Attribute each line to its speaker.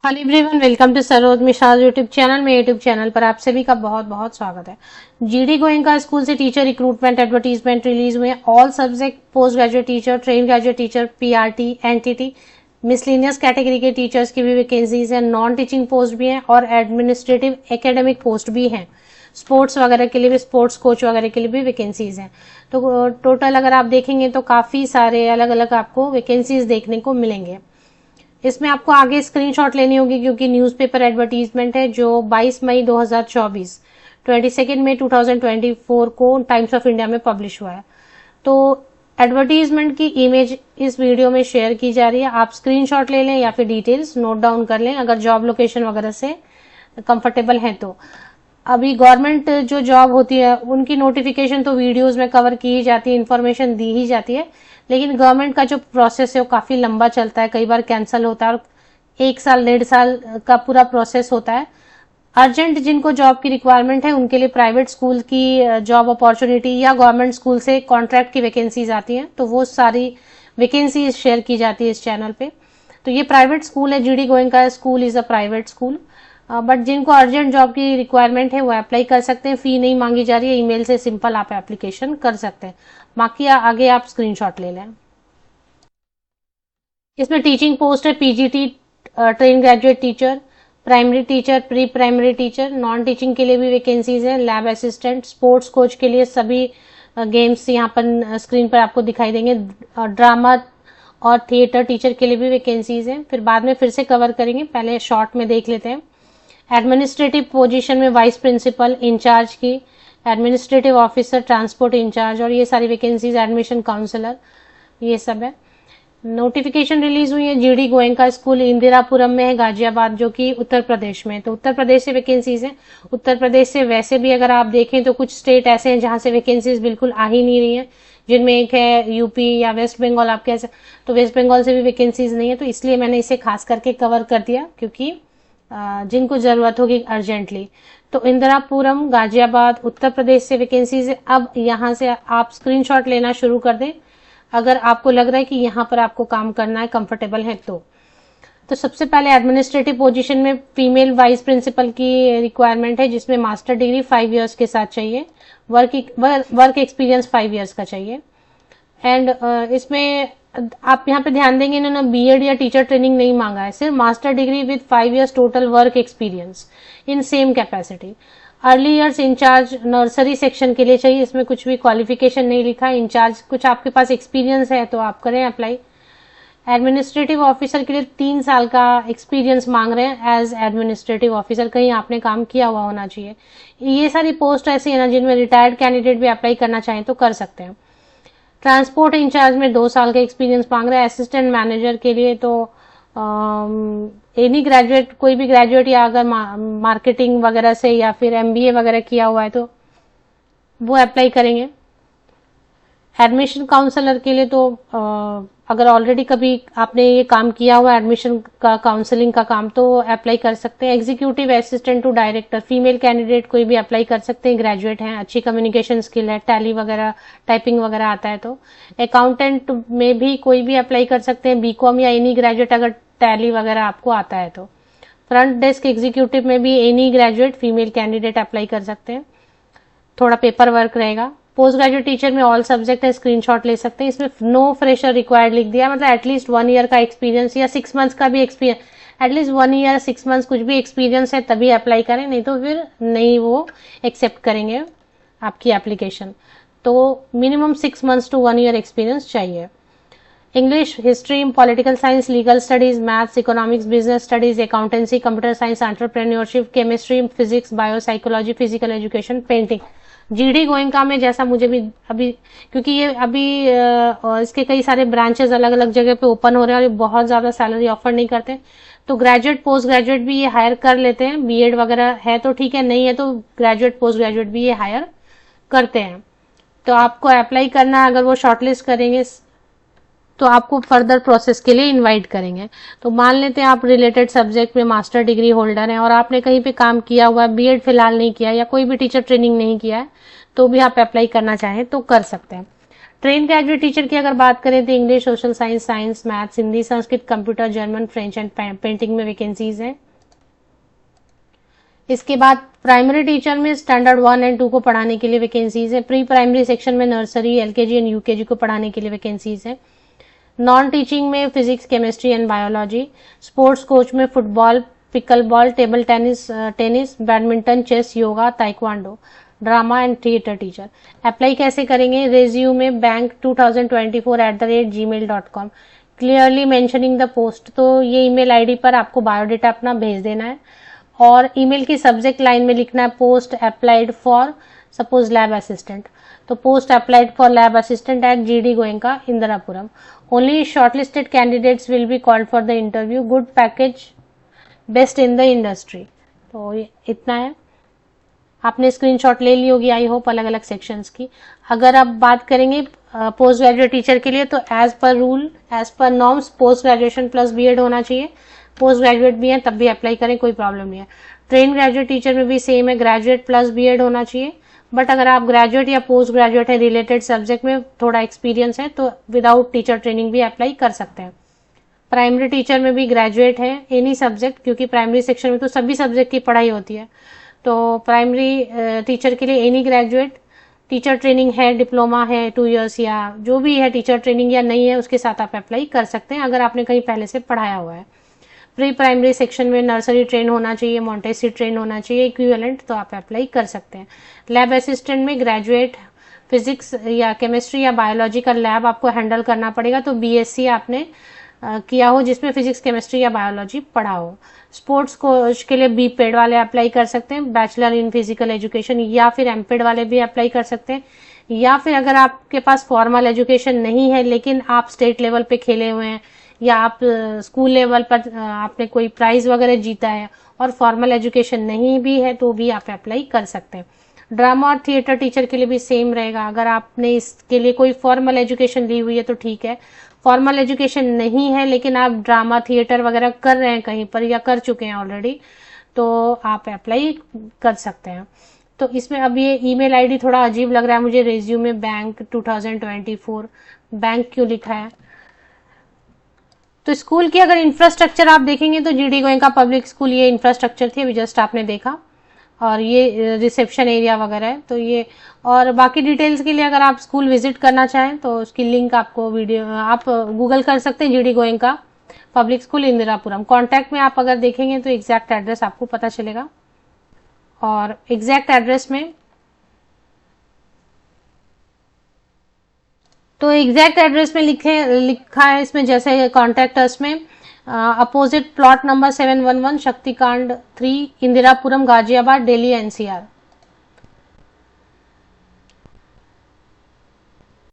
Speaker 1: Hello everyone, welcome to Saroj Mishra YouTube channel में। YouTube channel पर आप सभी का बहुत बहुत स्वागत है। जीडी गोयनका स्कूल से टीचर रिक्रूटमेंट एडवर्टीजमेंट रिलीज हुए। All subject post graduate teacher, train graduate teacher, PRT, NTT, miscellaneous category के टीचर्स की भी वैकेंसीज है। नॉन टीचिंग पोस्ट भी है और एडमिनिस्ट्रेटिव एकेडमिक पोस्ट भी है। स्पोर्ट्स वगैरह के लिए भी, स्पोर्ट्स कोच वगैरह के लिए भी वैकेंसीज हैं। तो टोटल अगर आप देखेंगे तो काफी सारे अलग अलग आपको वैकेंसीज देखने को मिलेंगे। इसमें आपको आगे स्क्रीनशॉट लेनी होगी क्योंकि न्यूज़पेपर एडवर्टीजमेंट है जो 22 मई 2024 22 मई 2024 को टाइम्स ऑफ इंडिया में पब्लिश हुआ है। तो एडवर्टीजमेंट की इमेज इस वीडियो में शेयर की जा रही है। आप स्क्रीनशॉट ले लें या फिर डिटेल्स नोट डाउन कर लें अगर जॉब लोकेशन वगैरह से कंफर्टेबल है तो। अभी गवर्नमेंट जो जॉब होती है उनकी नोटिफिकेशन तो वीडियोज में कवर की ही जाती है, इन्फॉर्मेशन दी ही जाती है, लेकिन गवर्नमेंट का जो प्रोसेस है वो काफी लंबा चलता है, कई बार कैंसिल होता है और 1 साल 1.5 साल का पूरा प्रोसेस होता है। अर्जेंट जिनको जॉब की रिक्वायरमेंट है उनके लिए प्राइवेट स्कूल की जॉब अपॉर्चुनिटी या गवर्नमेंट स्कूल से कॉन्ट्रैक्ट की वैकेंसीज आती हैं, तो वो सारी वैकेंसीज शेयर की जाती है इस चैनल पे। तो ये प्राइवेट स्कूल है, GD Goenka school is a private school, but जिनको अर्जेंट जॉब की रिक्वायरमेंट है वो अप्लाई कर सकते हैं। फी नहीं मांगी जा रही है, ईमेल से सिंपल आप एप्लीकेशन कर सकते हैं। बाकी आगे आप स्क्रीनशॉट ले लें। इसमें टीचिंग पोस्ट है PGT, train graduate teacher, primary teacher, pre primary teacher. Non teaching के लिए भी वैकेंसीज है, लैब असिस्टेंट, स्पोर्ट्स कोच के लिए सभी गेम्स यहाँ पर स्क्रीन पर आपको दिखाई देंगे। ड्रामा और थिएटर टीचर के लिए भी वैकेंसीज हैं, फिर बाद में फिर से कवर करेंगे, पहले शॉर्ट में देख लेते हैं। एडमिनिस्ट्रेटिव पोजीशन में वाइस प्रिंसिपल इंचार्ज की, एडमिनिस्ट्रेटिव ऑफिसर, ट्रांसपोर्ट इंचार्ज और ये सारी वैकेंसीज, एडमिशन काउंसलर, ये सब है। नोटिफिकेशन रिलीज हुई है। जीडी गोयनका स्कूल इंदिरापुरम में है, गाजियाबाद, जो कि उत्तर प्रदेश में है। तो उत्तर प्रदेश से वैकेंसीज है। उत्तर प्रदेश से वैसे भी अगर आप देखें तो कुछ स्टेट ऐसे हैं जहां से वैकेंसीज बिल्कुल आ ही नहीं रही है, जिनमें एक है यूपी या वेस्ट बंगाल। आप कह सकते तो वेस्ट बंगाल से भी वैकेंसीज नहीं है, तो इसलिए मैंने इसे खास करके कवर कर दिया क्योंकि जिनको जरूरत होगी अर्जेंटली। तो इंदिरापुरम, गाजियाबाद, उत्तर प्रदेश से वैकेंसीज है। अब यहाँ से आप स्क्रीनशॉट लेना शुरू कर दें अगर आपको लग रहा है कि यहाँ पर आपको काम करना है, कंफर्टेबल है तो सबसे पहले एडमिनिस्ट्रेटिव पोजीशन में फीमेल वाइस प्रिंसिपल की रिक्वायरमेंट है, जिसमें मास्टर डिग्री 5 इयर्स के साथ चाहिए, वर्क एक्सपीरियंस 5 इयर्स का चाहिए। एंड इसमें आप यहाँ पे ध्यान देंगे, इन्होंने बीएड या टीचर ट्रेनिंग नहीं मांगा है, सिर्फ master degree with 5 years total work experience in same capacity. Early years incharge nursery section के लिए चाहिए, इसमें कुछ भी क्वालिफिकेशन नहीं लिखा है। इंचार्ज कुछ आपके पास एक्सपीरियंस है तो आप करें अप्लाई। एडमिनिस्ट्रेटिव ऑफिसर के लिए 3 साल का एक्सपीरियंस मांग रहे हैं एज एडमिनिस्ट्रेटिव ऑफिसर, कहीं आपने काम किया हुआ होना चाहिए। ये सारी पोस्ट ऐसी है ना जिनमें रिटायर्ड कैंडिडेट भी अप्लाई करना चाहें तो कर सकते हैं। ट्रांसपोर्ट इंचार्ज में 2 साल का एक्सपीरियंस मांग रहा है। असिस्टेंट मैनेजर के लिए तो एनी ग्रेजुएट, कोई भी ग्रेजुएट या अगर मार्केटिंग वगैरह से या फिर एमबीए वगैरह किया हुआ है तो वो अप्लाई करेंगे। एडमिशन काउंसलर के लिए तो अगर ऑलरेडी कभी आपने ये काम किया हुआ एडमिशन का, काउंसलिंग का काम, तो अप्लाई कर सकते हैं। Executive assistant to director, female candidate कोई भी अप्लाई कर सकते हैं, ग्रेजुएट हैं, अच्छी कम्युनिकेशन स्किल है, टैली वगैरह टाइपिंग वगैरह आता है तो। अकाउंटेंट में भी कोई भी अप्लाई कर सकते हैं, बीकॉम या एनी ग्रेजुएट अगर टैली वगैरह आपको आता है तो। फ्रंट डेस्क एग्जीक्यूटिव में भी any graduate female candidate apply कर सकते हैं, थोड़ा पेपर वर्क रहेगा। पोस्ट ग्रेजुएट टीचर में ऑल सब्जेक्ट है, स्क्रीनशॉट ले सकते हैं। इसमें नो फ्रेशर रिक्वायर्ड लिख दिया, मतलब एटलीस्ट 1 ईयर का एक्सपीरियंस या 6 मंथ्स का भी एक्सपीरियंस, एटलीस्ट 1 ईयर 6 मंथ्स कुछ भी एक्सपीरियंस है तभी अप्लाई करें, नहीं तो फिर नहीं वो एक्सेप्ट करेंगे आपकी एप्लीकेशन। तो minimum 6 months to 1 year experience चाहिए। English, history, political science, legal studies, maths, economics, business studies, accountancy, computer science, entrepreneurship, chemistry, physics, bio psychology, physical education, painting. GD Goenka में जैसा मुझे भी अभी, क्योंकि ये अभी इसके कई सारे ब्रांचेस अलग अलग जगह पे ओपन हो रहे हैं और ये बहुत ज्यादा सैलरी ऑफर नहीं करते, तो ग्रेजुएट पोस्ट ग्रेजुएट भी ये हायर कर लेते हैं। बीएड वगैरह है तो ठीक है, नहीं है तो ग्रेजुएट पोस्ट ग्रेजुएट भी ये हायर करते हैं। तो आपको अप्लाई करना है, अगर वो शॉर्टलिस्ट करेंगे तो आपको फर्दर प्रोसेस के लिए इनवाइट करेंगे। तो मान लेते हैं आप रिलेटेड सब्जेक्ट में मास्टर डिग्री होल्डर हैं और आपने कहीं पे काम किया हुआ है, बीएड फिलहाल नहीं किया या कोई भी टीचर ट्रेनिंग नहीं किया है, तो भी आप अप्लाई करना चाहें तो कर सकते हैं। ट्रेन ग्रेजुएट टीचर की अगर बात करें तो English, social science, science, maths, Hindi, Sanskrit, computer, German, French and painting में वैकेंसीज हैं। इसके बाद प्राइमरी टीचर में स्टैंडर्ड 1 एंड 2 को पढ़ाने के लिए वैकेंसीज है। प्री प्राइमरी सेक्शन में नर्सरी, एलकेजी एंड यूकेजी को पढ़ाने के लिए वैकेंसीज है। नॉन टीचिंग में physics, chemistry and biology. Sports coach में football, pickleball, table tennis, badminton, chess, yoga, taekwondo. Drama and theatre teacher. Apply कैसे करेंगे? Resume bank2024@gmail.com, clearly mentioning the post. तो ये ईमेल आईडी पर आपको बायोडेटा अपना भेज देना है और ईमेल की सब्जेक्ट लाइन में लिखना है post applied for suppose lab assistant. तो post applied for lab assistant at GD Goenka, Indirapuram. Only shortlisted candidates will be called for the interview. Good package, best in the industry. तो ये इतना है। आपने स्क्रीनशॉट ले ली होगी आई होप अलग अलग सेक्शंस की। अगर आप बात करेंगे पोस्ट ग्रेजुएट टीचर के लिए तो as per rule, as per norms post graduation plus BEd होना चाहिए। पोस्ट ग्रेजुएट भी है तब भी अप्लाई करें, कोई प्रॉब्लम नहीं है। ट्रेन ग्रेजुएट टीचर में भी सेम है, ग्रेजुएट प्लस बीएड होना चाहिए। बट अगर आप ग्रेजुएट या पोस्ट ग्रेजुएट है, रिलेटेड सब्जेक्ट में थोड़ा एक्सपीरियंस है तो विदाउट टीचर ट्रेनिंग भी अप्लाई कर सकते हैं। प्राइमरी टीचर में भी ग्रेजुएट है एनी सब्जेक्ट, क्योंकि प्राइमरी सेक्शन में तो सभी सब्जेक्ट की पढ़ाई होती है। तो प्राइमरी टीचर के लिए एनी ग्रेजुएट, टीचर ट्रेनिंग है, डिप्लोमा है 2 इयर्स या जो भी है टीचर ट्रेनिंग या नहीं है उसके साथ आप अप्लाई कर सकते हैं अगर आपने कहीं पहले से पढ़ाया हुआ है। प्री प्राइमरी सेक्शन में नर्सरी ट्रेन होना चाहिए, मॉन्टेसरी ट्रेन होना चाहिए, इक्विवेलेंट, तो आप अप्लाई कर सकते हैं। लैब असिस्टेंट में ग्रेजुएट फिजिक्स या केमिस्ट्री या बायोलॉजी का लैब आपको हैंडल करना पड़ेगा, तो BSc आपने किया हो जिसमें फिजिक्स, केमिस्ट्री या बायोलॉजी पढ़ा हो। स्पोर्ट्स कोच के लिए BPED वाले अप्लाई कर सकते हैं, बैचलर इन फिजिकल एजुकेशन, या फिर MPED वाले भी अप्लाई कर सकते हैं। या फिर अगर आपके पास फॉर्मल एजुकेशन नहीं है लेकिन आप स्टेट लेवल पे खेले हुए हैं या आप स्कूल लेवल पर आपने कोई प्राइज वगैरह जीता है और फॉर्मल एजुकेशन नहीं भी है तो भी आप अप्लाई कर सकते हैं। ड्रामा और थिएटर टीचर के लिए भी सेम रहेगा। अगर आपने इसके लिए कोई फॉर्मल एजुकेशन ली हुई है तो ठीक है, फॉर्मल एजुकेशन नहीं है लेकिन आप ड्रामा थिएटर वगैरह कर रहे हैं कहीं पर या कर चुके हैं ऑलरेडी तो आप अप्लाई कर सकते हैं। तो इसमें अब ये ईमेल आईडी थोड़ा अजीब लग रहा है मुझे, रेज्यूमे bank2024, बैंक क्यों लिखा है? तो स्कूल की अगर इंफ्रास्ट्रक्चर आप देखेंगे तो GD गोयनका पब्लिक स्कूल ये इंफ्रास्ट्रक्चर थी, अभी जस्ट आपने देखा, और ये रिसेप्शन एरिया वगैरह है। तो ये और बाकी डिटेल्स के लिए अगर आप स्कूल विजिट करना चाहें तो उसकी लिंक आपको वीडियो आप गूगल कर सकते हैं, GD Goenka public school Indirapuram. Contact में आप अगर देखेंगे तो एग्जैक्ट एड्रेस आपको पता चलेगा। और एग्जैक्ट एड्रेस में तो एग्जैक्ट एड्रेस में लिखा है इसमें, जैसे कॉन्टैक्ट अस में opposite plot number 711 शक्तिकांड 3 Indirapuram Ghaziabad Delhi NCR।